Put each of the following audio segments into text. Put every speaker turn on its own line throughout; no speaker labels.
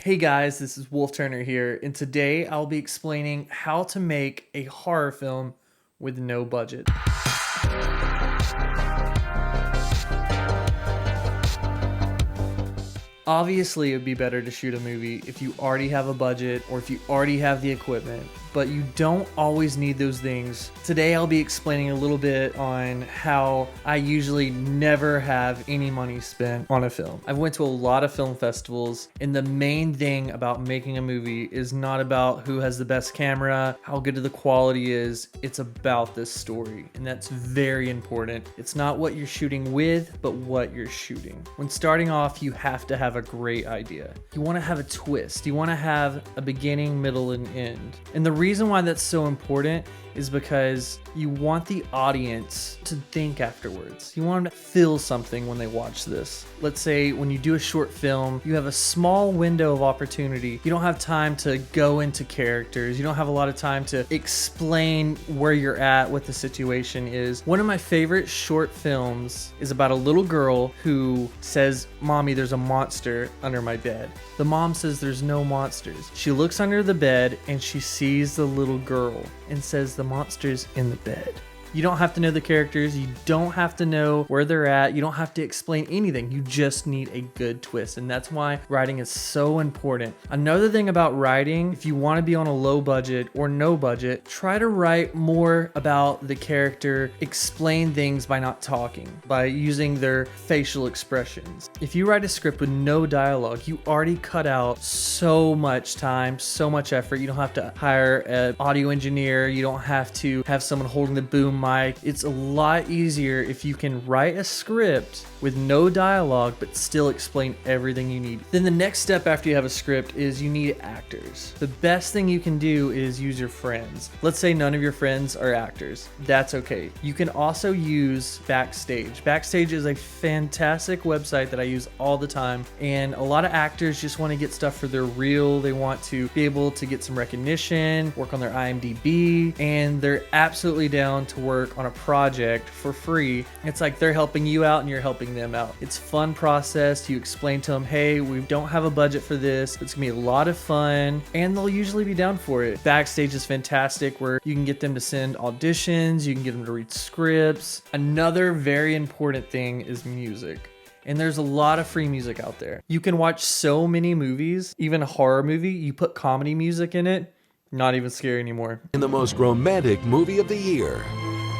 Hey guys, this is Wolf Turner here, and today I'll be explaining how to make a horror film with no budget. Obviously, it would be better to shoot a movie if you already have a budget or if you already have the equipment, but you don't always need those things. Today, I'll be explaining a little bit on how I usually never have any money spent on a film. I've went to a lot of film festivals, and the main thing about making a movie is not about who has the best camera, how good the quality is. It's about this story, and that's very important. It's not what you're shooting with, but what you're shooting. When starting off, you have to have a great idea. You want to have a twist. You want to have a beginning, middle, and end. And the reason why that's so important is because you want the audience to think afterwards. You want them to feel something when they watch this. Let's say when you do a short film, you have a small window of opportunity. You don't have time to go into characters. You don't have a lot of time to explain where you're at, what the situation is. One of my favorite short films is about a little girl who says, "Mommy, there's a monster under my bed." The mom says there's no monsters. She looks under the bed and she sees the little girl and says the monster's in the bed. You don't have to know the characters. You don't have to know where they're at. You don't have to explain anything. You just need a good twist. And that's why writing is so important. Another thing about writing, if you want to be on a low budget or no budget, try to write more about the character, explain things by not talking, by using their facial expressions. If you write a script with no dialogue, you already cut out so much time, so much effort. You don't have to hire an audio engineer. You don't have to have someone holding the boom mic. It's a lot easier if you can write a script with no dialogue but still explain everything you need. Then the next step after you have a script is you need actors. The best thing you can do is use your friends. Let's say none of your friends are actors. That's okay. You can also use Backstage. Backstage is a fantastic website that I use all the time, and a lot of actors just want to get stuff for their reel. They want to be able to get some recognition, work on their IMDb, and they're absolutely down to work on a project for free. It's like they're helping you out and you're helping them out. It's a fun process. You explain to them, hey, we don't have a budget for this. It's gonna be a lot of fun, and they'll usually be down for it. Backstage is fantastic where you can get them to send auditions, you can get them to read scripts. Another very important thing is music. And there's a lot of free music out there. You can watch so many movies, even a horror movie, you put comedy music in it, not even scary anymore.
In the most romantic movie of the year.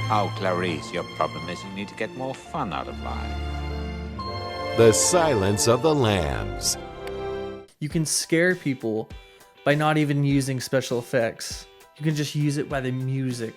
Oh, Clarice, your problem is you need to get more fun out of life.
The Silence of the Lambs.
You can scare people by not even using special effects. You can just use it by the music.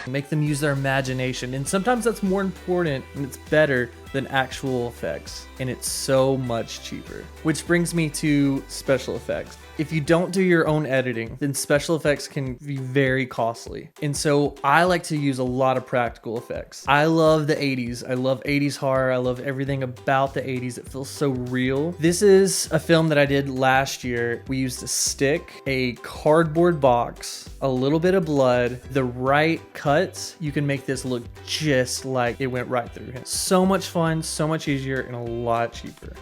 Make them use their imagination, and sometimes that's more important and it's better than actual effects, and it's so much cheaper. Which brings me to special effects. If you don't do your own editing, then special effects can be very costly. And so I like to use a lot of practical effects. I love the 80s. I love 80s horror. I love everything about the 80s. It feels so real. This is a film that I did last year. We used a stick, a cardboard box, a little bit of blood, the right cuts. You can make this look just like it went right through him. So much fun, so much easier, and a lot cheaper.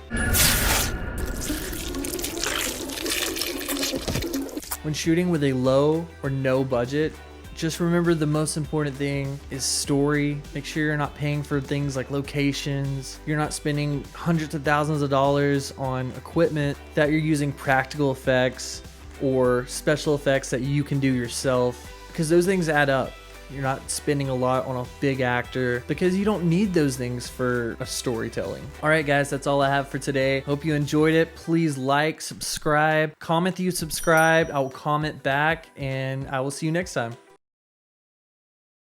When shooting with a low or no budget, just remember the most important thing is story. Make sure you're not paying for things like locations. You're not spending hundreds of thousands of dollars on equipment, that you're using practical effects or special effects that you can do yourself, because those things add up. You're not spending a lot on a big actor because you don't need those things for a storytelling. All right, guys, that's all I have for today. Hope you enjoyed it. Please like, subscribe, comment that you subscribed. I will comment back, and I will see you next time.